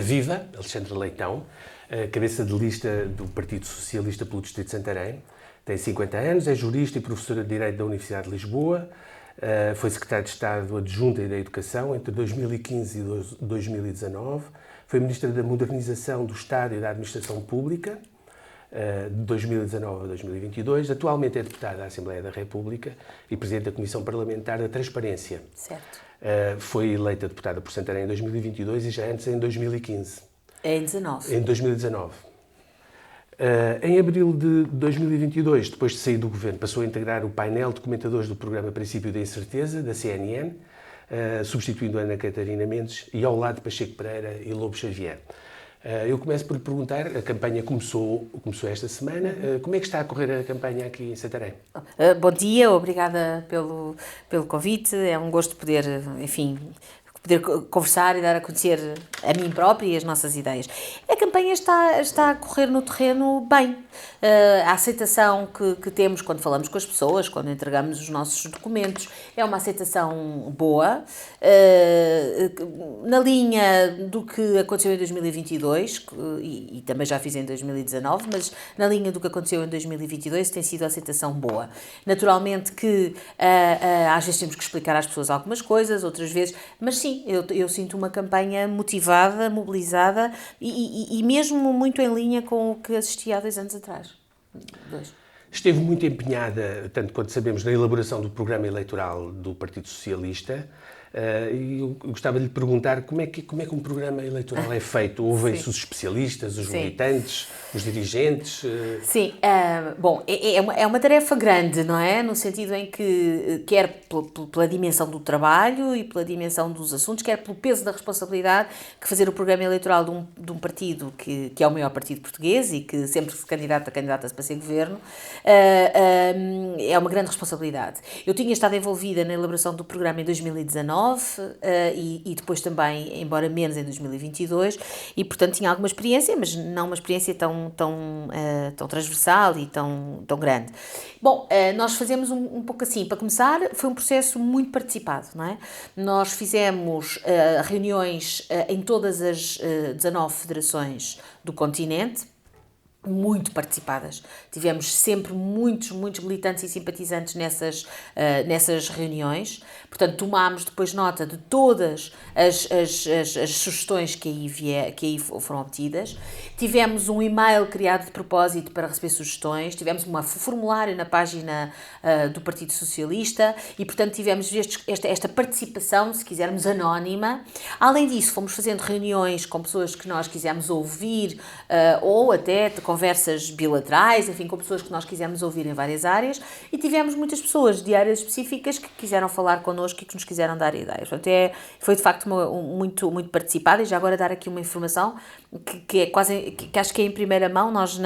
Viva, Alexandre Leitão, cabeça de lista do Partido Socialista pelo Distrito de Santarém. Tem 50 anos, é jurista e professora de Direito da Universidade de Lisboa. Foi secretário de Estado adjunta da Educação entre 2015 e 2019. Foi ministra da Modernização do Estado e da Administração Pública de 2019 a 2022. Atualmente é deputada da Assembleia da República e presidente da Comissão Parlamentar da Transparência. Certo. Foi eleita deputada por Santarém em 2022 e já antes em 2015. Em 19. Em 2019. Em abril de 2022, depois de sair do governo, passou a integrar o painel de comentadores do programa Princípio da Incerteza, da CNN, substituindo Ana Catarina Mendes e ao lado de Pacheco Pereira e Lobo Xavier. Eu começo por lhe perguntar, a campanha começou esta semana, como é que está a correr a campanha aqui em Santarém? Bom dia, obrigada pelo convite, é um gosto poder, enfim, poder conversar e dar a conhecer a mim própria e as nossas ideias. A campanha está a correr no terreno bem. A aceitação que temos quando falamos com as pessoas, quando entregamos os nossos documentos, é uma aceitação boa, na linha do que aconteceu em 2022, e também já fiz em 2019, mas na linha do que aconteceu em 2022 tem sido a aceitação boa. Naturalmente que às vezes temos que explicar às pessoas algumas coisas, outras vezes, mas sim, eu sinto uma campanha motivada, mobilizada e mesmo muito em linha com o que assisti há 2 anos atrás. Esteve muito empenhada, tanto quanto sabemos, na elaboração do programa eleitoral do Partido Socialista. E eu gostava de lhe perguntar como é que um programa eleitoral é feito? Ouvem-se os especialistas, os militantes, os dirigentes? Sim, bom, é uma tarefa grande, não é? No sentido em que, quer pela dimensão do trabalho e pela dimensão dos assuntos, quer pelo peso da responsabilidade que fazer o programa eleitoral de um partido que é o maior partido português e que sempre se candidata-se para ser governo, é uma grande responsabilidade. Eu tinha estado envolvida na elaboração do programa em 2019, e depois também, embora menos, em 2022, e portanto tinha alguma experiência, mas não uma experiência tão transversal e tão grande. Bom, nós fazemos um pouco assim. Para começar, foi um processo muito participado, não é? Nós fizemos reuniões em todas as 19 federações do continente, muito participadas. Tivemos sempre muitos militantes e simpatizantes nessas reuniões. Portanto, tomámos depois nota de todas as sugestões que aí foram obtidas. Tivemos um e-mail criado de propósito para receber sugestões. Tivemos um formulário na página do Partido Socialista e, portanto, tivemos esta participação, se quisermos, anónima. Além disso, fomos fazendo reuniões com pessoas que nós quisemos ouvir ou até conversas bilaterais, enfim, com pessoas que nós quisemos ouvir em várias áreas, e tivemos muitas pessoas de áreas específicas que quiseram falar connosco e que nos quiseram dar ideias. Portanto, foi de facto muito participada. E já agora dar aqui uma informação que é quase, que acho que é em primeira mão. Nós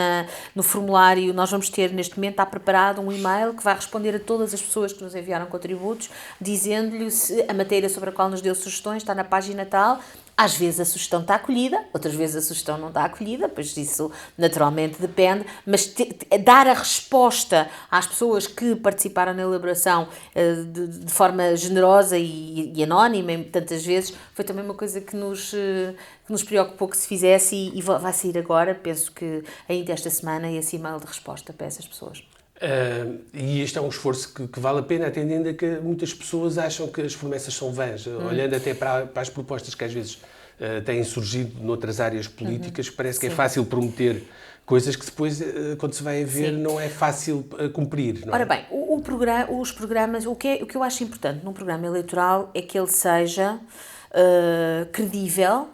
no formulário, nós vamos ter neste momento, está preparado um e-mail que vai responder a todas as pessoas que nos enviaram contributos, dizendo-lhe se a matéria sobre a qual nos deu sugestões está na página tal. Às vezes a sugestão está acolhida, outras vezes a sugestão não está acolhida, pois isso naturalmente depende, mas dar a resposta às pessoas que participaram na elaboração de forma generosa e anónima, tantas vezes, foi também uma coisa que nos preocupou que se fizesse e vai sair agora, penso que ainda esta semana, esse e-mail de resposta para essas pessoas. E este é um esforço que vale a pena, atendendo a que muitas pessoas acham que as promessas são vãs, olhando até para as propostas que às vezes têm surgido noutras áreas políticas, que parece que é fácil prometer coisas que depois, quando se vai a ver, não é fácil cumprir. Não é? Ora bem, os programas, o que eu acho importante num programa eleitoral é que ele seja credível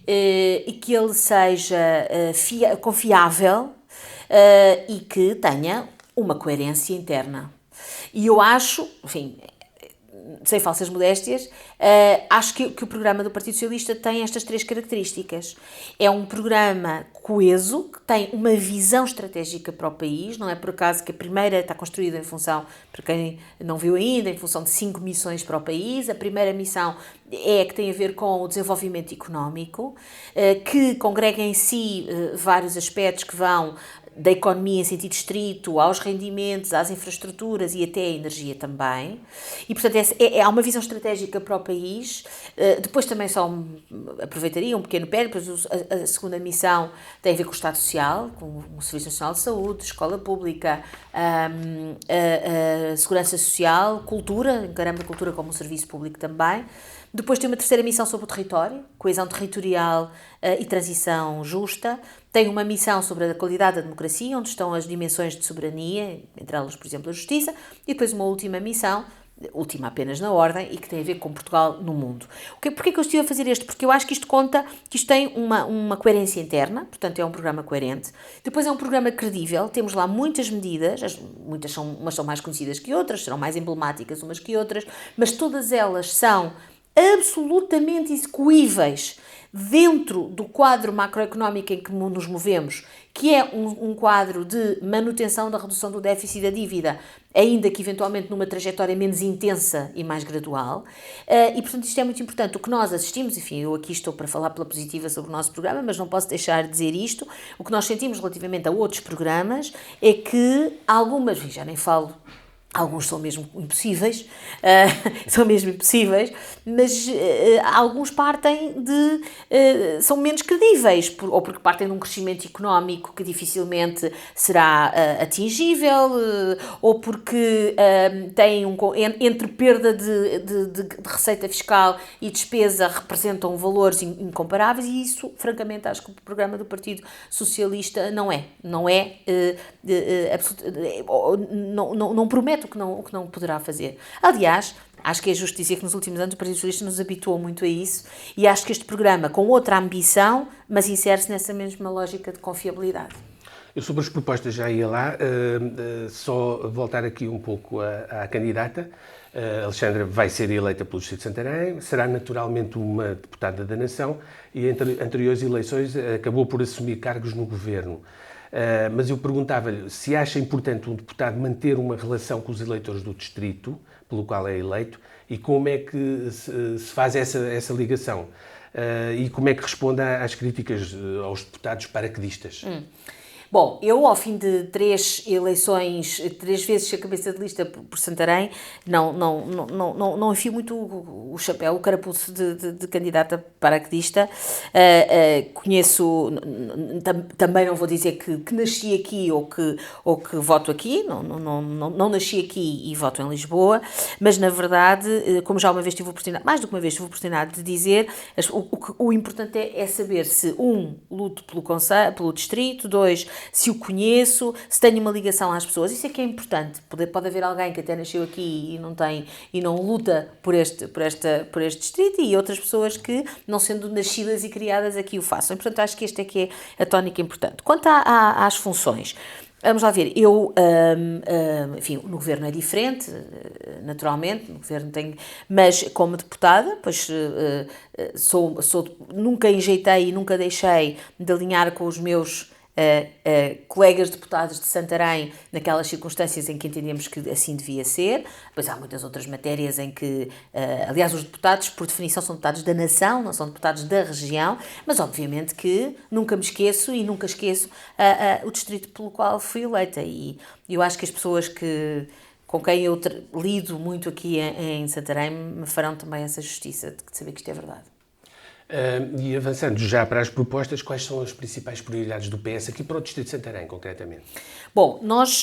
e que ele seja confiável e que tenha uma coerência interna. E eu acho, enfim, sem falsas modéstias, acho que o programa do Partido Socialista tem estas 3 características. É um programa coeso, que tem uma visão estratégica para o país, não é por acaso que a primeira está construída em função, para quem não viu ainda, em função de 5 missões para o país. A primeira missão é a que tem a ver com o desenvolvimento económico, que congrega em si vários aspectos que vão da economia em sentido estrito, aos rendimentos, às infraestruturas e até à energia também. E, portanto, há uma visão estratégica para o país. Depois também só aproveitaria um pequeno pé, depois a segunda missão tem a ver com o Estado Social, com o Serviço Nacional de Saúde, Escola Pública, a Segurança Social, Cultura, encaramos a cultura como um serviço público também. Depois tem uma terceira missão sobre o território, coesão territorial e transição justa. Tem uma missão sobre a qualidade da democracia, onde estão as dimensões de soberania, entre elas, por exemplo, a justiça. E depois uma última missão, última apenas na ordem, e que tem a ver com Portugal no mundo. Porquê que eu estive a fazer este? Porque eu acho que isto conta, que isto tem uma coerência interna, portanto é um programa coerente. Depois é um programa credível, temos lá muitas medidas, umas são mais conhecidas que outras, serão mais emblemáticas umas que outras, mas todas elas são absolutamente execuíveis dentro do quadro macroeconómico em que nos movemos, que é um quadro de manutenção da redução do déficit e da dívida, ainda que eventualmente numa trajetória menos intensa e mais gradual. E, portanto, isto é muito importante. O que nós assistimos, enfim, eu aqui estou para falar pela positiva sobre o nosso programa, mas não posso deixar de dizer isto, o que nós sentimos relativamente a outros programas é que algumas, já nem falo, alguns são mesmo impossíveis, mas alguns partem são menos credíveis, ou porque partem de um crescimento económico que dificilmente será atingível, ou porque têm entre perda de receita fiscal e despesa representam valores incomparáveis, e isso, francamente, acho que o programa do Partido Socialista não promete o que não poderá fazer. Aliás, acho que é justo dizer que nos últimos anos o Partido Socialista nos habituou muito a isso, e acho que este programa, com outra ambição, mas insere-se nessa mesma lógica de confiabilidade. Eu sobre as propostas já ia lá, só voltar aqui um pouco à candidata. Alexandra vai ser eleita pelo Distrito de Santarém, será naturalmente uma deputada da Nação e entre anteriores eleições acabou por assumir cargos no governo. Mas eu perguntava-lhe se acha importante um deputado manter uma relação com os eleitores do distrito pelo qual é eleito e como é que se faz essa ligação e como é que responde às críticas aos deputados paraquedistas. Bom, eu ao fim de 3 eleições, 3 vezes a cabeça de lista por Santarém, não enfio muito o chapéu, o carapuço de candidata paraquedista. Conheço, também não vou dizer que nasci aqui ou que voto aqui, não nasci aqui e voto em Lisboa, mas na verdade, como já uma vez tive a oportunidade, mais do que uma vez tive a oportunidade de dizer, o importante é saber se, luto pelo distrito, 2, se o conheço, se tenho uma ligação às pessoas. Isso é que é importante. Pode haver alguém que até nasceu aqui e não luta por este distrito, e outras pessoas que, não sendo nascidas e criadas aqui, o façam. E, portanto, acho que esta é que é a tónica importante. Quanto às funções, vamos lá ver, enfim, no governo é diferente, naturalmente, no governo mas como deputada, pois nunca enjeitei e nunca deixei de alinhar com os meus colegas deputados de Santarém naquelas circunstâncias em que entendemos que assim devia ser. Pois há muitas outras matérias em que, aliás, os deputados, por definição, são deputados da nação, não são deputados da região, mas obviamente que nunca me esqueço e nunca esqueço o distrito pelo qual fui eleita, e eu acho que as pessoas com quem eu lido muito aqui em Santarém me farão também essa justiça de saber que isto é verdade. E avançando já para as propostas, quais são as principais prioridades do PS aqui para o Distrito de Santarém, concretamente? Bom, nós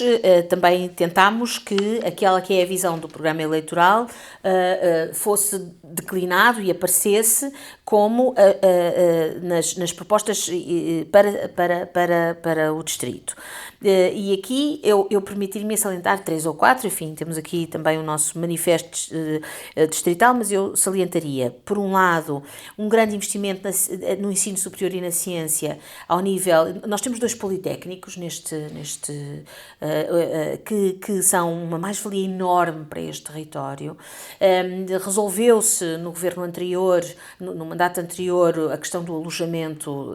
também tentámos que aquela que é a visão do programa eleitoral fosse declinado e aparecesse como nas propostas para o Distrito. E aqui eu permitir-me salientar 3 ou 4, enfim, temos aqui também o nosso manifesto distrital, mas eu salientaria, por um lado, um grande investimento no ensino superior e na ciência, ao nível... Nós temos 2 politécnicos que são uma mais-valia enorme para este território. Resolveu-se no governo anterior, no mandato anterior, a questão do alojamento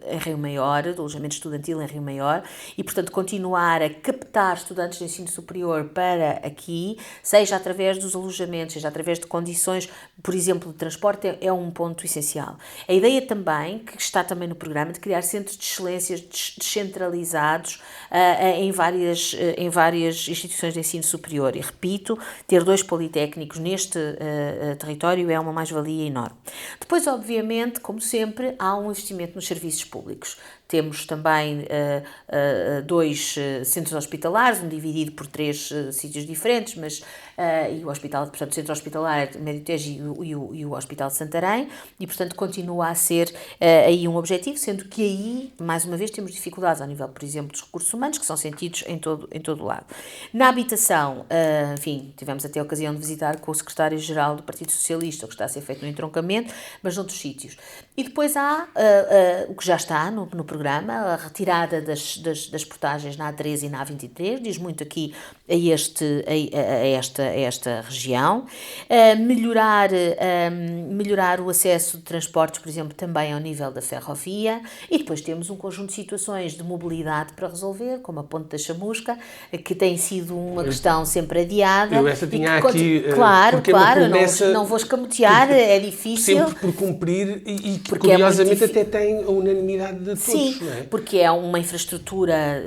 em Rio Maior, do alojamento estudantil em Rio Maior, e, portanto, continuar a captar estudantes de ensino superior para aqui, seja através dos alojamentos, seja através de condições, por exemplo, de transporte, é um ponto essencial. social. A ideia também, que está também no programa, de criar centros de excelência descentralizados em várias instituições de ensino superior. E repito, ter 2 politécnicos neste território é uma mais-valia enorme. Depois, obviamente, como sempre, há um investimento nos serviços públicos. Temos também 2 centros hospitalares, um dividido por 3 sítios diferentes, mas e o hospital, portanto, o centro hospitalar Médio Tejo e o Hospital de Santarém, e portanto continua a ser aí um objetivo, sendo que aí, mais uma vez, temos dificuldades ao nível, por exemplo, dos recursos humanos, que são sentidos em todo o lado. Na habitação, enfim, tivemos até a ocasião de visitar com o secretário-geral do Partido Socialista, o que está a ser feito no entroncamento, mas noutros sítios. E depois há o que já está no programa, a retirada das portagens na A13 e na A23, diz muito aqui a esta região, melhorar o acesso de transportes, por exemplo, também ao nível da ferrovia, e depois temos um conjunto de situações de mobilidade para resolver, como a Ponte da Chamusca, que tem sido uma questão sempre adiada. Eu essa tinha aqui... Claro, não vou escamotear, é difícil. Sempre por cumprir e curiosamente até tem a unanimidade de todos. Sim, não é? Porque é uma infraestrutura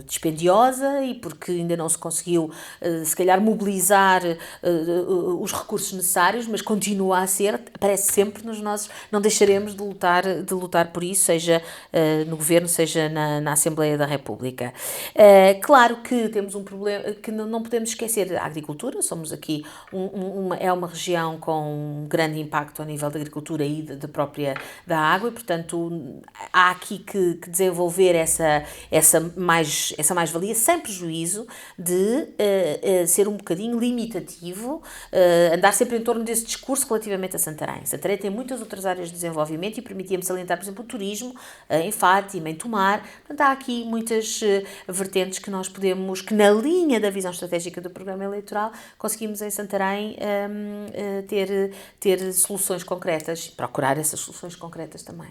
dispendiosa e porque ainda não se conseguiu, se calhar, mobilizar os recursos necessários, mas continua a ser, aparece sempre nos nossos, não deixaremos de lutar por isso, seja no Governo, seja na Assembleia da República. Claro que temos um problema, que não podemos esquecer a agricultura, somos aqui é uma região com um grande impacto a nível da agricultura e da água, e portanto há aqui que desenvolver essa mais-valia, sem prejuízo de ser um bocadinho limitativo, andar sempre em torno desse discurso relativamente a Santarém. Santarém tem muitas outras áreas de desenvolvimento e permitia-me salientar, por exemplo, o turismo em Fátima, em Tomar. Portanto, há aqui muitas vertentes que nós podemos, que na linha da visão estratégica do programa eleitoral, conseguimos em Santarém ter soluções concretas, procurar essas soluções concretas também.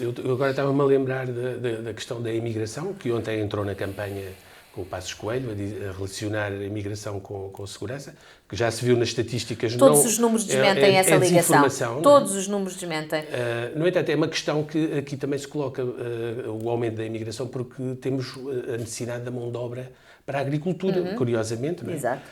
Eu agora estava-me a lembrar da questão da imigração, que ontem entrou na campanha com o Passos Coelho, a relacionar a imigração com segurança, que já se viu nas estatísticas. Todos os números desmentem essa ligação. Todos os números desmentem. No entanto, é uma questão que aqui também se coloca o aumento da imigração, porque temos a necessidade da mão de obra para a agricultura, curiosamente, não é? Exato.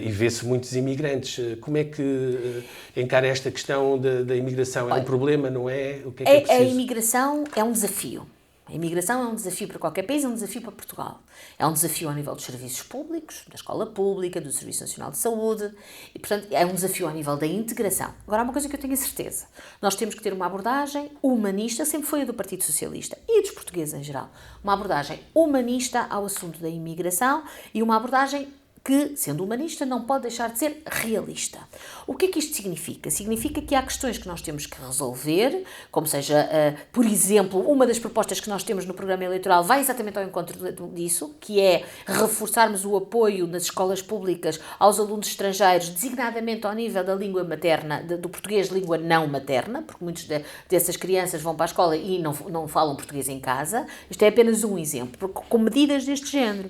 E vê-se muitos imigrantes. Como é que encara esta questão da imigração? É um problema, não é? O que é preciso? A imigração é um desafio. A imigração é um desafio para qualquer país, é um desafio para Portugal. É um desafio ao nível dos serviços públicos, da escola pública, do Serviço Nacional de Saúde, e, portanto, é um desafio ao nível da integração. Agora, há uma coisa que eu tenho a certeza. Nós temos que ter uma abordagem humanista, sempre foi a do Partido Socialista e dos portugueses em geral, uma abordagem humanista ao assunto da imigração e uma abordagem que, sendo humanista, não pode deixar de ser realista. O que é que isto significa? Significa que há questões que nós temos que resolver, como seja, por exemplo, uma das propostas que nós temos no programa eleitoral vai exatamente ao encontro disso, que é reforçarmos o apoio nas escolas públicas aos alunos estrangeiros, designadamente ao nível da língua materna, do português língua não materna, porque muitas dessas crianças vão para a escola e não falam português em casa. Isto é apenas um exemplo, com medidas deste género.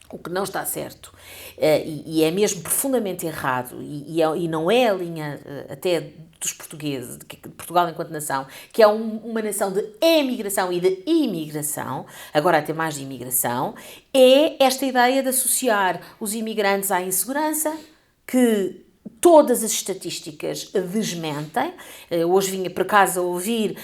O que não está certo, e é mesmo profundamente errado, e não é a linha até dos portugueses, de Portugal enquanto nação, que é uma nação de emigração e de imigração, agora até mais de imigração, é esta ideia de associar os imigrantes à insegurança, que todas as estatísticas desmentem. Hoje vinha por acaso a ouvir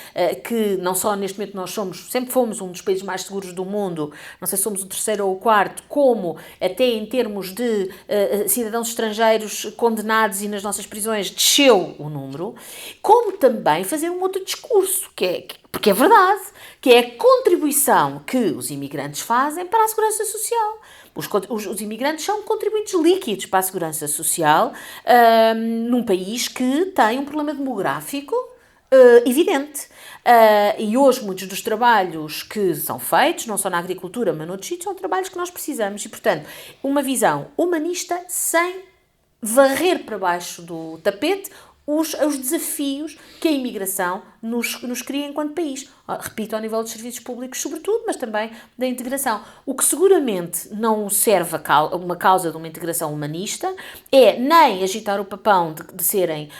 que não só neste momento nós sempre fomos um dos países mais seguros do mundo, não sei se somos o 3º ou o 4º, como até em termos de cidadãos estrangeiros condenados e nas nossas prisões desceu o número, como também fazer um outro discurso, porque é verdade, que é a contribuição que os imigrantes fazem para a segurança social. Os imigrantes são contribuintes líquidos para a segurança social num país que tem um problema demográfico evidente. E hoje muitos dos trabalhos que são feitos, não só na agricultura, mas noutros sítios, são trabalhos que nós precisamos. E, portanto, uma visão humanista sem varrer para baixo do tapete os desafios que a imigração nos cria enquanto país. Repito, ao nível dos serviços públicos, sobretudo, mas também da integração. O que seguramente não serve a uma causa de uma integração humanista é nem agitar o papão de serem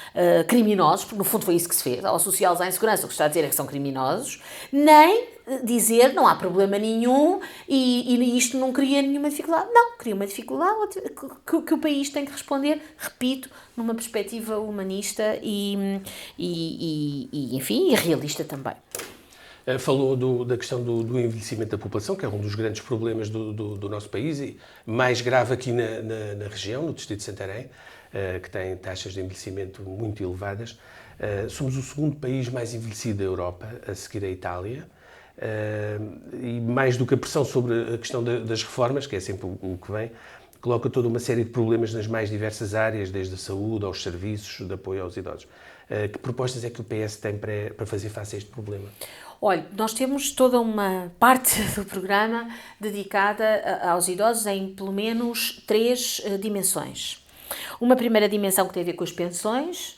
criminosos, porque no fundo foi isso que se fez, ao associá-los à insegurança, o que está a dizer é que são criminosos, nem dizer não há problema nenhum e isto não cria nenhuma dificuldade. Não, cria uma dificuldade que o país tem que responder, repito, numa perspectiva humanista enfim, e realista também. Falou da questão do envelhecimento da população, que é um dos grandes problemas do nosso país e mais grave aqui na região, no distrito de Santarém, que tem taxas de envelhecimento muito elevadas. Somos o segundo país mais envelhecido da Europa, a seguir a Itália. E mais do que a pressão sobre a questão das reformas, que é sempre o que vem, coloca toda uma série de problemas nas mais diversas áreas, desde a saúde aos serviços de apoio aos idosos. Que propostas é que o PS tem para fazer face a este problema? Olha, nós temos toda uma parte do programa dedicada aos idosos em pelo menos 3 dimensões. Uma primeira dimensão que tem a ver com as pensões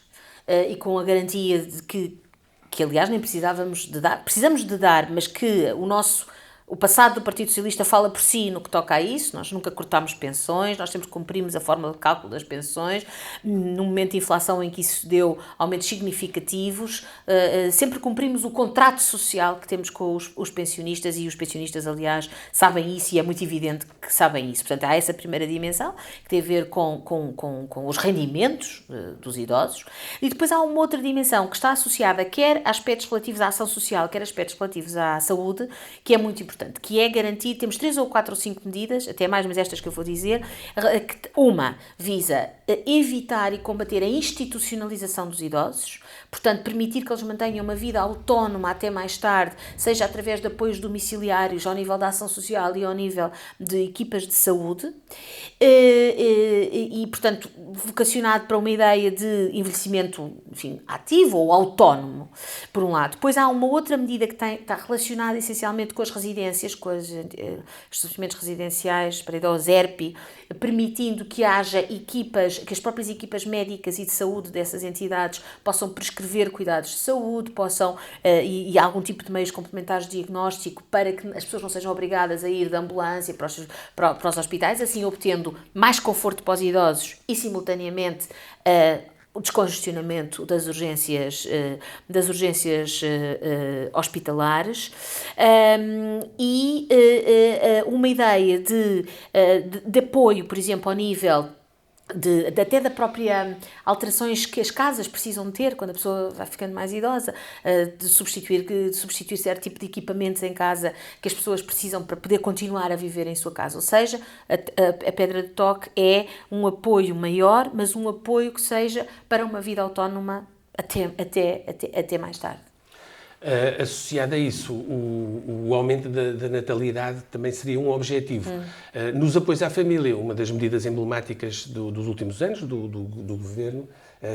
e com a garantia de que aliás nem precisamos de dar, mas que o passado do Partido Socialista fala por si no que toca a isso. Nós nunca cortámos pensões, nós sempre cumprimos a fórmula de cálculo das pensões, num momento de inflação em que isso deu aumentos significativos, sempre cumprimos o contrato social que temos com os pensionistas, e os pensionistas, aliás, sabem isso e é muito evidente que sabem isso. Portanto, há essa primeira dimensão, que tem a ver com os rendimentos dos idosos, e depois há uma outra dimensão que está associada quer a aspectos relativos à ação social, quer a aspectos relativos à saúde, que é muito importante, que é garantir, temos 3 ou 4 ou 5 medidas, até mais, mas estas que eu vou dizer. Uma visa evitar e combater a institucionalização dos idosos, portanto, permitir que eles mantenham uma vida autónoma até mais tarde, seja através de apoios domiciliários ao nível da ação social e ao nível de equipas de saúde, e portanto, vocacionado para uma ideia de envelhecimento, enfim, ativo ou autónomo, por um lado. Depois há uma outra medida que está relacionada essencialmente com as residências, com os estabelecimentos residenciais para idosos, ERP, permitindo que haja equipas, que as próprias equipas médicas e de saúde dessas entidades possam prescrever cuidados de saúde, e algum tipo de meios complementares de diagnóstico para que as pessoas não sejam obrigadas a ir de ambulância para os hospitais, assim obtendo mais conforto para os idosos e, simultaneamente, o descongestionamento das urgências hospitalares, e uma ideia de apoio, por exemplo, ao nível até da própria alterações que as casas precisam ter quando a pessoa vai ficando mais idosa, de substituir certo tipo de equipamentos em casa que as pessoas precisam para poder continuar a viver em sua casa. Ou seja, a pedra de toque é um apoio maior, mas um apoio que seja para uma vida autónoma até mais tarde. Associado a isso, o aumento da natalidade também seria um objetivo. Nos apoios à família, uma das medidas emblemáticas dos últimos anos do Governo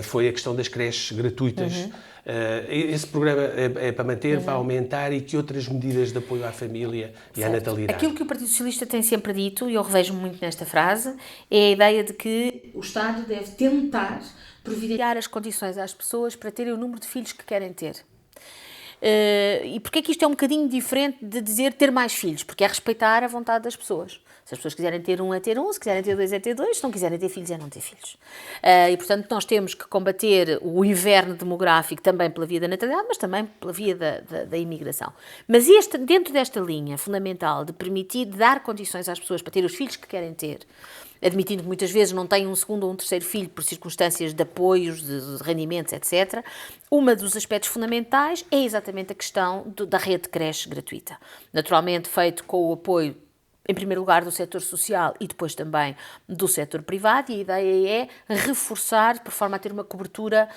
foi a questão das creches gratuitas. Esse programa é para manter, para aumentar, e que outras medidas de apoio à família e à natalidade? Aquilo que o Partido Socialista tem sempre dito, e eu revejo muito nesta frase, é a ideia de que o Estado deve tentar providenciar as condições às pessoas para terem o número de filhos que querem ter. E porquê que isto é um bocadinho diferente de dizer ter mais filhos? Porque é respeitar a vontade das pessoas. Se as pessoas quiserem ter um, é ter um. Se quiserem ter dois, é ter dois. Se não quiserem ter filhos, é não ter filhos. E, portanto, nós temos que combater o inverno demográfico também pela via da natalidade, mas também pela via da imigração. Mas dentro desta linha fundamental de permitir, de dar condições às pessoas para ter os filhos que querem ter, admitindo que muitas vezes não têm um segundo ou um terceiro filho por circunstâncias de apoios, de rendimentos, etc., um dos aspectos fundamentais é exatamente a questão da rede de creche gratuita. Naturalmente feito com o apoio, em primeiro lugar, do setor social e depois também do setor privado, e a ideia é reforçar por forma a ter uma cobertura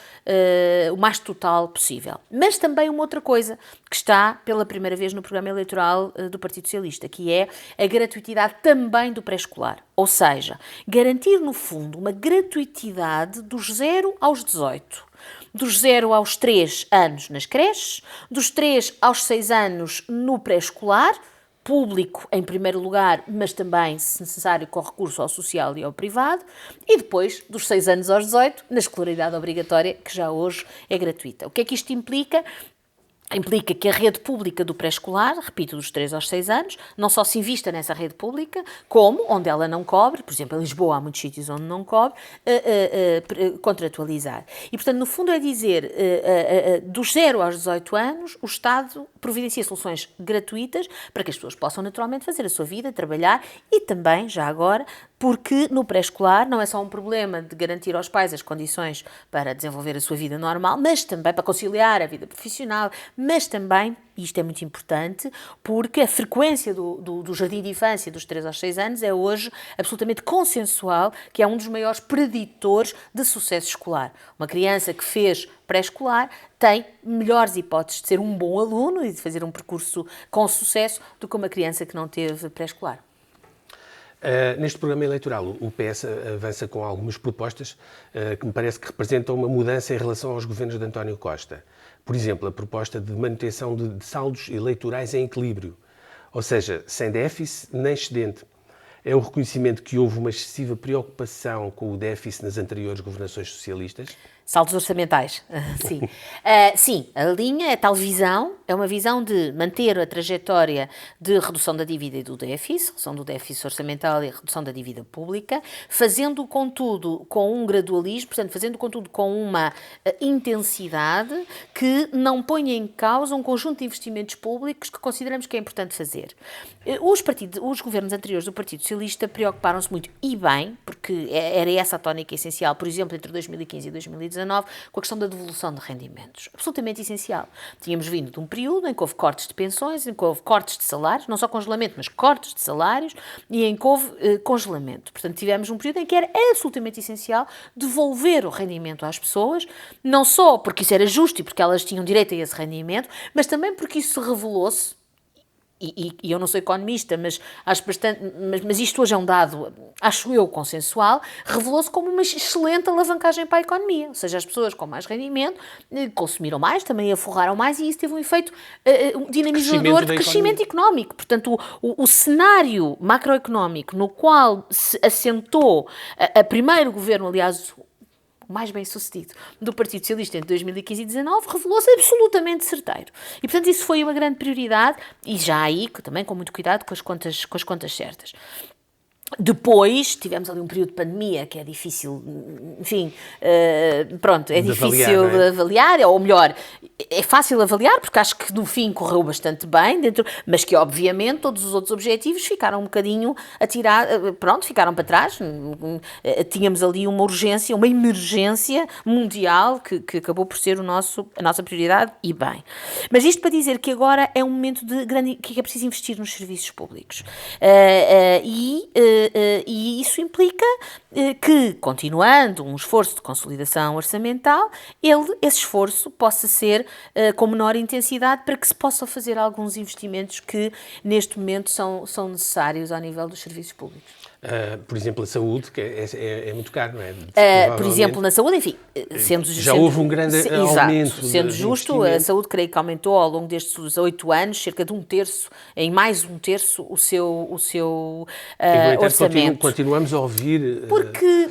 o mais total possível. Mas também uma outra coisa que está pela primeira vez no programa eleitoral do Partido Socialista, que é a gratuitidade também do pré-escolar. Ou seja, garantir, no fundo, uma gratuitidade dos 0 aos 18. Dos 0 aos 3 anos nas creches, dos 3 aos 6 anos no pré-escolar, público em primeiro lugar, mas também, se necessário, com recurso ao social e ao privado, e depois, dos 6 anos aos 18, na escolaridade obrigatória, que já hoje é gratuita. O que é que isto implica? Implica que a rede pública do pré-escolar, repito, dos 3 aos 6 anos, não só se invista nessa rede pública, como, onde ela não cobre, por exemplo, em Lisboa há muitos sítios onde não cobre, contratualizar. E, portanto, no fundo é dizer, dos 0 aos 18 anos, o Estado providencia soluções gratuitas para que as pessoas possam naturalmente fazer a sua vida, trabalhar e também, já agora, porque no pré-escolar não é só um problema de garantir aos pais as condições para desenvolver a sua vida normal, mas também para conciliar a vida profissional, mas também, e isto é muito importante, porque a frequência do jardim de infância dos 3 aos 6 anos é hoje absolutamente consensual, que é um dos maiores preditores de sucesso escolar. Uma criança que fez pré-escolar tem melhores hipóteses de ser um bom aluno e de fazer um percurso com sucesso do que uma criança que não teve pré-escolar. Neste programa eleitoral, o PS avança com algumas propostas que me parece que representam uma mudança em relação aos governos de António Costa. Por exemplo, a proposta de manutenção de saldos eleitorais em equilíbrio, ou seja, sem déficit nem excedente. É o reconhecimento que houve uma excessiva preocupação com o déficit nas anteriores governações socialistas? Saldos orçamentais, sim. Sim, a linha, a tal visão, é uma visão de manter a trajetória de redução da dívida e do déficit, redução do déficit orçamental e redução da dívida pública, fazendo, contudo, com um gradualismo, portanto, fazendo, contudo, com uma intensidade que não ponha em causa um conjunto de investimentos públicos que consideramos que é importante fazer. Os governos anteriores do Partido Socialista preocuparam-se muito, e bem, porque era essa a tónica essencial, por exemplo, entre 2015 e 2019, com a questão da devolução de rendimentos. Absolutamente essencial. Tínhamos vindo de um período em que houve cortes de pensões, em que houve cortes de salários, não só congelamento, mas cortes de salários, e em que houve congelamento. Portanto, tivemos um período em que era absolutamente essencial devolver o rendimento às pessoas, não só porque isso era justo e porque elas tinham direito a esse rendimento, mas também porque isso revelou-se, e eu não sou economista, mas acho bastante, mas isto hoje é um dado, acho eu, consensual, revelou-se como uma excelente alavancagem para a economia. Ou seja, as pessoas com mais rendimento consumiram mais, também aforraram mais, e isso teve um efeito dinamizador de crescimento económico. Portanto, o cenário macroeconómico no qual se assentou a primeiro governo, aliás, mais bem-sucedido do Partido Socialista entre 2015 e 2019, revelou-se absolutamente certeiro. E, portanto, isso foi uma grande prioridade, e já aí, também com muito cuidado, com as contas certas. Depois, tivemos ali um período de pandemia que é difícil, enfim, pronto, é difícil avaliar, ou melhor, é fácil avaliar, porque acho que no fim correu bastante bem, mas que obviamente todos os outros objetivos ficaram um bocadinho ficaram para trás. Tínhamos ali uma urgência, uma emergência mundial que acabou por ser a nossa prioridade, e bem. Mas isto para dizer que agora é um momento que é preciso investir nos serviços públicos. E isso implica que, continuando um esforço de consolidação orçamental, esse esforço possa ser com menor intensidade para que se possam fazer alguns investimentos que, neste momento, são necessários ao nível dos serviços públicos. Por exemplo, a saúde, que é muito caro, não é? Por exemplo, na saúde, enfim, houve um grande aumento. Sendo justo, a saúde creio que aumentou ao longo destes 8 anos, cerca de em mais um terço, o seu orçamento. Continuamos a ouvir...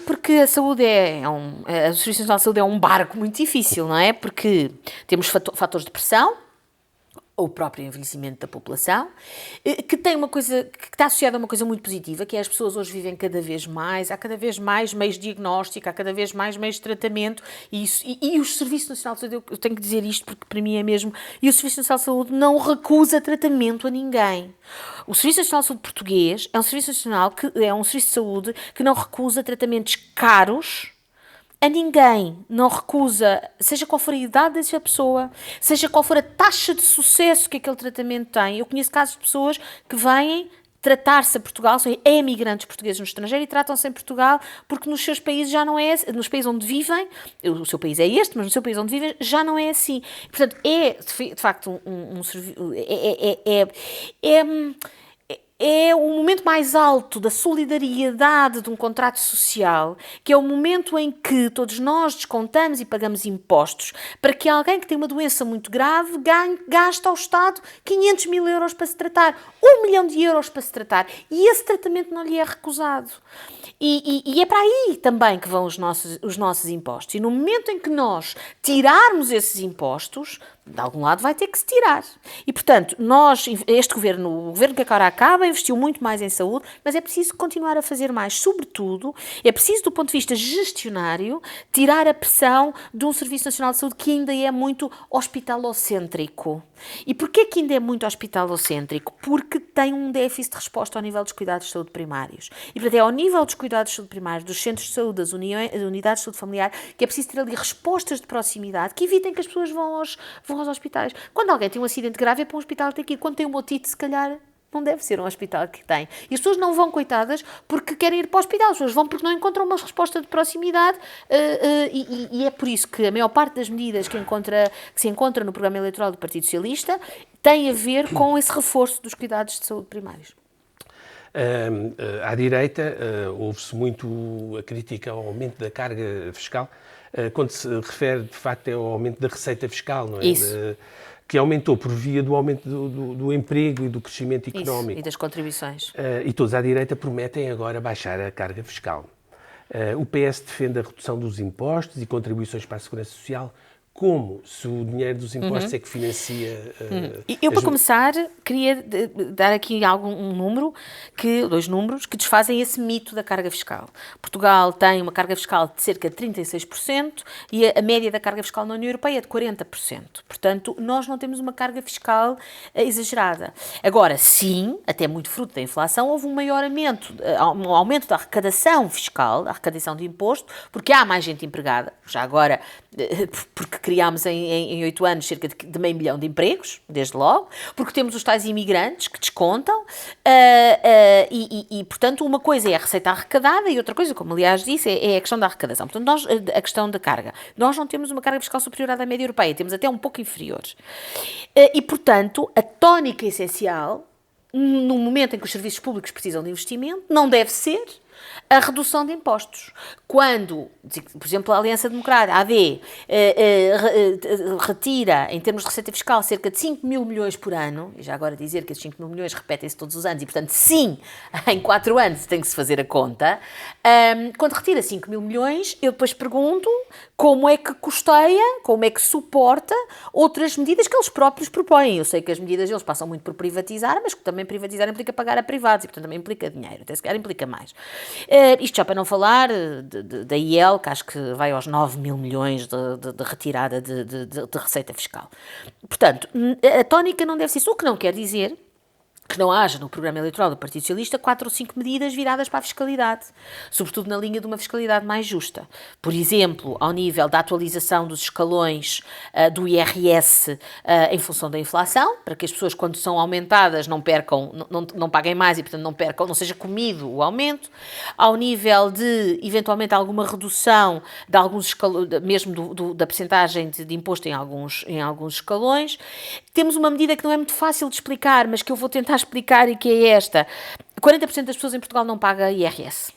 Porque a saúde o Serviço Nacional de Saúde é um barco muito difícil, não é? Porque temos fatores de pressão, ou o próprio envelhecimento da população, que está associado a uma coisa muito positiva, que é as pessoas hoje vivem cada vez mais, há cada vez mais meios de diagnóstico, há cada vez mais meios de tratamento, e o Serviço Nacional de Saúde, eu tenho que dizer isto porque para mim é mesmo, e o Serviço Nacional de Saúde não recusa tratamento a ninguém. O Serviço Nacional de Saúde português é um Serviço de Saúde que não recusa tratamentos caros a ninguém, não recusa, seja qual for a idade dessa pessoa, seja qual for a taxa de sucesso que aquele tratamento tem. Eu conheço casos de pessoas que vêm tratar-se a Portugal, são emigrantes portugueses no estrangeiro e tratam-se em Portugal porque nos seus países já não é, nos países onde vivem, o seu país é este, mas no seu país onde vivem já não é assim. Portanto, é de facto um serviço, é o momento mais alto da solidariedade de um contrato social, que é o momento em que todos nós descontamos e pagamos impostos para que alguém que tem uma doença muito grave gaste ao Estado 500 mil euros para se tratar, 1 milhão de euros para se tratar, e esse tratamento não lhe é recusado. E é para aí também que vão os nossos impostos. E no momento em que nós tirarmos esses impostos, de algum lado vai ter que se tirar. E, portanto, este governo, o governo que agora acaba, investiu muito mais em saúde, mas é preciso continuar a fazer mais. Sobretudo, é preciso, do ponto de vista gestionário, tirar a pressão de um Serviço Nacional de Saúde que ainda é muito hospitalocêntrico. E porquê que ainda é muito hospitalocêntrico? Porque tem um déficit de resposta ao nível dos cuidados de saúde primários. E, portanto, é ao nível dos cuidados de saúde primários, dos centros de saúde, das unidades de saúde familiar, que é preciso ter ali respostas de proximidade que evitem que as pessoas vão aos hospitais. Quando alguém tem um acidente grave, é para um hospital que tem que ir. Quando tem uma otite, se calhar, não deve ser um hospital que tem. E as pessoas não vão, coitadas, porque querem ir para o hospital. As pessoas vão porque não encontram uma resposta de proximidade e é por isso que a maior parte das medidas que se encontra no programa eleitoral do Partido Socialista tem a ver com esse reforço dos cuidados de saúde primários. À direita, houve-se muito a crítica ao aumento da carga fiscal, quando se refere, de facto, ao aumento da receita fiscal, não é? Isso. Que aumentou por via do aumento do emprego e do crescimento económico. Isso, e das contribuições. E todos à direita prometem agora baixar a carga fiscal. O PS defende a redução dos impostos e contribuições para a Segurança Social. Como? Se o dinheiro dos impostos é que financia... Eu, para começar, queria dar aqui dois números que desfazem esse mito da carga fiscal. Portugal tem uma carga fiscal de cerca de 36% e a média da carga fiscal na União Europeia é de 40%. Portanto, nós não temos uma carga fiscal exagerada. Agora, sim, até muito fruto da inflação, houve um maior aumento da arrecadação fiscal, da arrecadação de imposto, porque há mais gente empregada. Já agora, porque criámos em 8 anos cerca de 500 mil de empregos, desde logo, porque temos os tais imigrantes que descontam portanto, uma coisa é a receita arrecadada e outra coisa, como aliás disse, é a questão da arrecadação. Portanto, a questão da carga. Nós não temos uma carga fiscal superior à da média europeia, temos até um pouco inferior. E, portanto, a tónica essencial, no momento em que os serviços públicos precisam de investimento, não deve ser a redução de impostos. Quando, por exemplo, a Aliança Democrática, a AD, retira, em termos de receita fiscal, cerca de 5 mil milhões por ano, e já agora dizer que esses 5 mil milhões repetem-se todos os anos, e, portanto, sim, em 4 anos tem que se fazer a conta, quando retira 5 mil milhões, eu depois pergunto como é que custeia, como é que suporta outras medidas que eles próprios propõem. Eu sei que as medidas deles passam muito por privatizar, mas que também privatizar implica pagar a privados, e, portanto, também implica dinheiro, até se calhar implica mais. Isto já para não falar da IEL, que acho que vai aos 9 mil milhões de retirada de receita fiscal. Portanto, a tónica não deve ser isso, o que não quer dizer que não haja no programa eleitoral do Partido Socialista 4 ou 5 medidas viradas para a fiscalidade, sobretudo na linha de uma fiscalidade mais justa. Por exemplo, ao nível da atualização dos escalões do IRS em função da inflação, para que as pessoas, quando são aumentadas, não percam, não paguem mais e, portanto, não seja comido o aumento. Ao nível de, eventualmente, alguma redução de alguns escalões, mesmo da percentagem de imposto em alguns escalões. Temos uma medida que não é muito fácil de explicar, mas que eu vou tentar explicar e que é esta. 40% das pessoas em Portugal não paga IRS.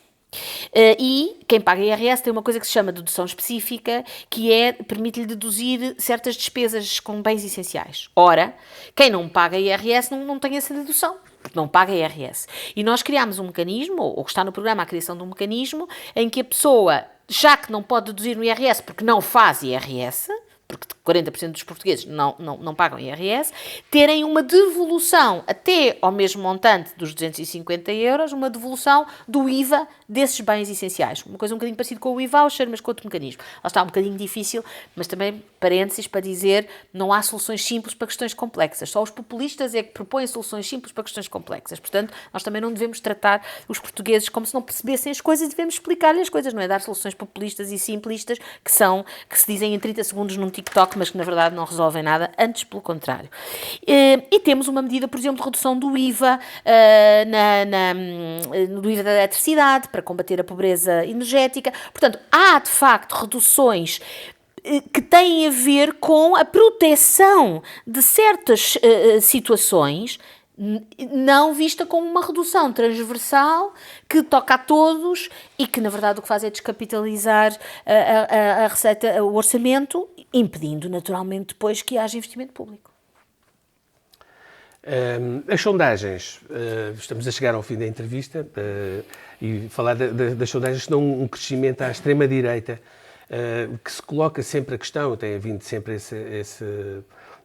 E quem paga IRS tem uma coisa que se chama dedução específica, que permite-lhe deduzir certas despesas com bens essenciais. Ora, quem não paga IRS não tem essa dedução, porque não paga IRS. E nós criámos um mecanismo, ou está no programa a criação de um mecanismo, em que a pessoa, já que não pode deduzir no IRS porque não faz IRS, porque 40% dos portugueses não pagam IRS, terem uma devolução até ao mesmo montante dos 250 euros, uma devolução do IVA desses bens essenciais. Uma coisa um bocadinho parecida com o e-voucher, mas com outro mecanismo. Lá está um bocadinho difícil, mas também parênteses para dizer não há soluções simples para questões complexas. Só os populistas é que propõem soluções simples para questões complexas. Portanto, nós também não devemos tratar os portugueses como se não percebessem as coisas e devemos explicar-lhes as coisas, não é dar soluções populistas e simplistas que se dizem em 30 segundos num TikTok, mas que na verdade não resolvem nada, antes pelo contrário. E temos uma medida, por exemplo, de redução do IVA, do IVA da eletricidade, para combater a pobreza energética. Portanto, há de facto reduções que têm a ver com a proteção de certas situações não vista como uma redução transversal que toca a todos e que, na verdade, o que faz é descapitalizar a receita, o orçamento, impedindo, naturalmente, depois que haja investimento público. As sondagens, estamos a chegar ao fim da entrevista e falar das sondagens dão um crescimento à extrema-direita que se coloca sempre a questão, tem havido sempre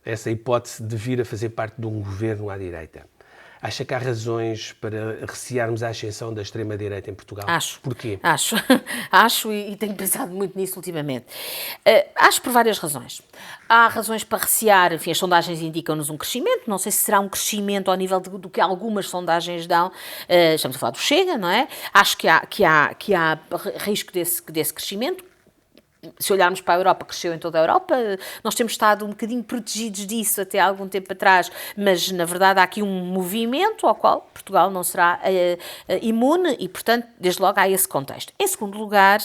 essa hipótese de vir a fazer parte de um governo à direita. Acha que há razões para recearmos a ascensão da extrema-direita em Portugal? Acho. Porquê? Acho e tenho pensado muito nisso ultimamente. Acho por várias razões. Há razões para recear, enfim, as sondagens indicam-nos um crescimento, não sei se será um crescimento ao nível do que algumas sondagens dão, estamos a falar do Chega, não é? Acho que há risco desse crescimento. Se olharmos para a Europa, cresceu em toda a Europa, nós temos estado um bocadinho protegidos disso até há algum tempo atrás, mas na verdade há aqui um movimento ao qual Portugal não será imune e, portanto, desde logo há esse contexto. Em segundo lugar,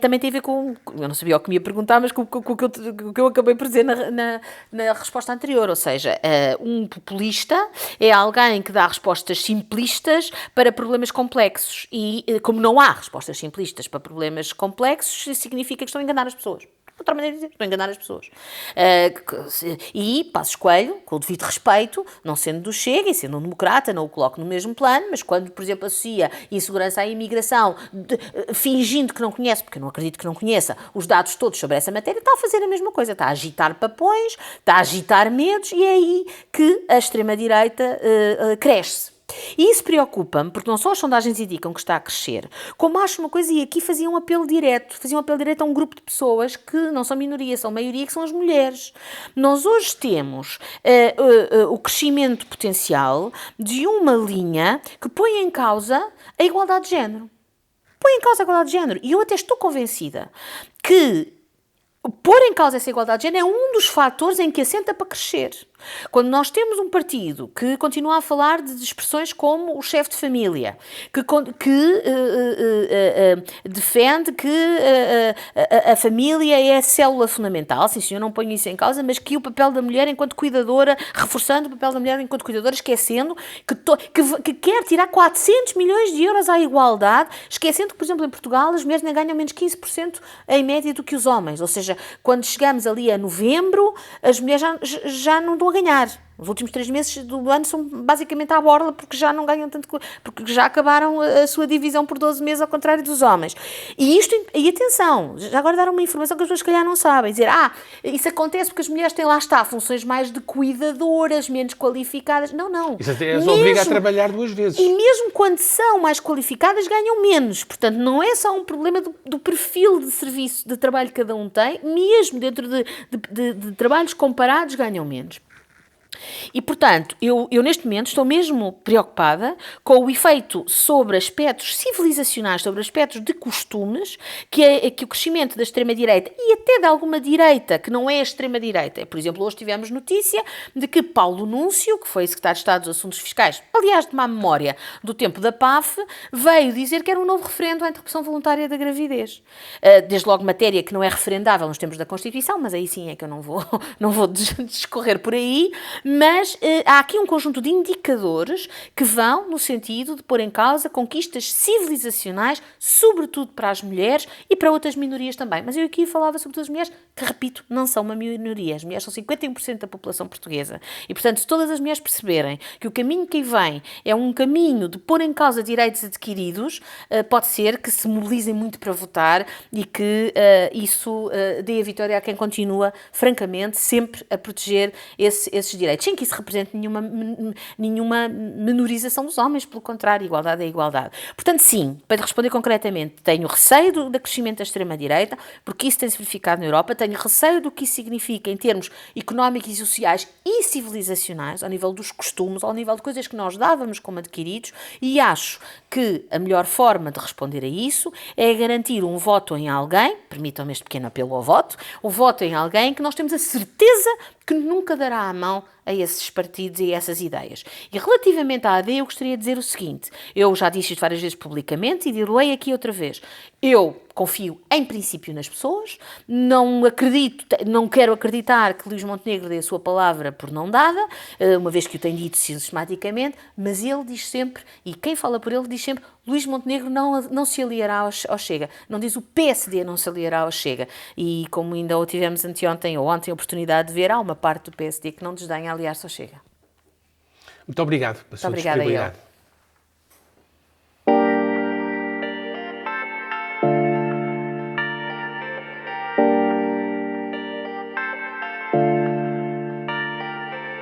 também tem a ver com, eu não sabia o que me ia perguntar, mas com o que eu acabei por dizer na resposta anterior, ou seja, um populista é alguém que dá respostas simplistas para problemas complexos e, como não há respostas simplistas para problemas complexos, significa que estão a enganar as pessoas. De outra maneira de dizer, estão a enganar as pessoas. E Passos Coelho, com o devido respeito, não sendo do Chega e sendo um democrata, não o coloco no mesmo plano, mas quando, por exemplo, associa insegurança à imigração, fingindo que não conhece, porque eu não acredito que não conheça, os dados todos sobre essa matéria, está a fazer a mesma coisa, está a agitar papões, está a agitar medos, e é aí que a extrema-direita cresce. E isso preocupa-me, porque não só as sondagens indicam que está a crescer, como acho uma coisa, e aqui faziam um apelo direto a um grupo de pessoas que não são minoria, são maioria, que são as mulheres. Nós hoje temos o crescimento potencial de uma linha que põe em causa a igualdade de género. Põe em causa a igualdade de género. E eu até estou convencida que pôr em causa essa igualdade de género é um dos fatores em que assenta para crescer. Quando nós temos um partido que continua a falar de expressões como o chefe de família, que defende que a família é a célula fundamental, sim senhor, não ponho isso em causa, mas que o papel da mulher enquanto cuidadora, reforçando o papel da mulher enquanto cuidadora, esquecendo que quer tirar 400 milhões de euros à igualdade, esquecendo que, por exemplo, em Portugal as mulheres nem ganham menos 15% em média do que os homens, ou seja, quando chegamos ali a novembro, as mulheres já não estão a ganhar. Os últimos 3 meses do ano são basicamente à borla porque já não ganham tanto, porque já acabaram a sua divisão por 12 meses, ao contrário dos homens. E atenção, já agora dar uma informação que as pessoas se calhar não sabem, dizer, isso acontece porque as mulheres têm, lá está, funções mais de cuidadoras, menos qualificadas. Não. Isso até as obriga a trabalhar 2 vezes. E mesmo quando são mais qualificadas, ganham menos. Portanto, não é só um problema do perfil de serviço, de trabalho que cada um tem, mesmo dentro de trabalhos comparados, ganham menos. E, portanto, eu neste momento estou mesmo preocupada com o efeito sobre aspectos civilizacionais, sobre aspectos de costumes, que o crescimento da extrema-direita e até de alguma direita, que não é a extrema-direita. Por exemplo, hoje tivemos notícia de que Paulo Núncio, que foi secretário de Estado dos Assuntos Fiscais, aliás, de má memória do tempo da PAF, veio dizer que era um novo referendo à interrupção voluntária da gravidez. Desde logo matéria que não é referendável nos termos da Constituição, mas aí sim é que eu não vou discorrer por aí. Mas há aqui um conjunto de indicadores que vão no sentido de pôr em causa conquistas civilizacionais, sobretudo para as mulheres e para outras minorias também. Mas eu aqui falava sobre as mulheres, que, repito, não são uma minoria. As mulheres são 51% da população portuguesa. E, portanto, se todas as mulheres perceberem que o caminho que aí vem é um caminho de pôr em causa direitos adquiridos, pode ser que se mobilizem muito para votar e que isso dê a vitória a quem continua, francamente, sempre a proteger esses direitos, sem que isso represente nenhuma menorização dos homens, pelo contrário, igualdade é igualdade. Portanto, sim, para responder concretamente, tenho receio do crescimento da extrema-direita, porque isso tem-se verificado na Europa, tenho receio do que isso significa em termos económicos e sociais e civilizacionais, ao nível dos costumes, ao nível de coisas que nós dávamos como adquiridos, e acho que a melhor forma de responder a isso é garantir um voto em alguém, permitam-me este pequeno apelo ao voto, o voto em alguém que nós temos a certeza que nunca dará a mão a esses partidos e a essas ideias. E relativamente à AD, eu gostaria de dizer o seguinte, eu já disse isto várias vezes publicamente e dir-lhe aqui outra vez, eu confio em princípio nas pessoas, não quero acreditar que Luís Montenegro dê a sua palavra por não dada, uma vez que o tem dito sistematicamente, mas ele diz sempre, e quem fala por ele diz sempre, Luís Montenegro não se aliará ao Chega. Não diz o PSD não se aliará ao Chega. E como ainda o tivemos anteontem ou ontem a oportunidade de ver, há uma parte do PSD que não desdenha aliar-se ao Chega. Muito obrigado pela sua Muito obrigada, disponibilidade.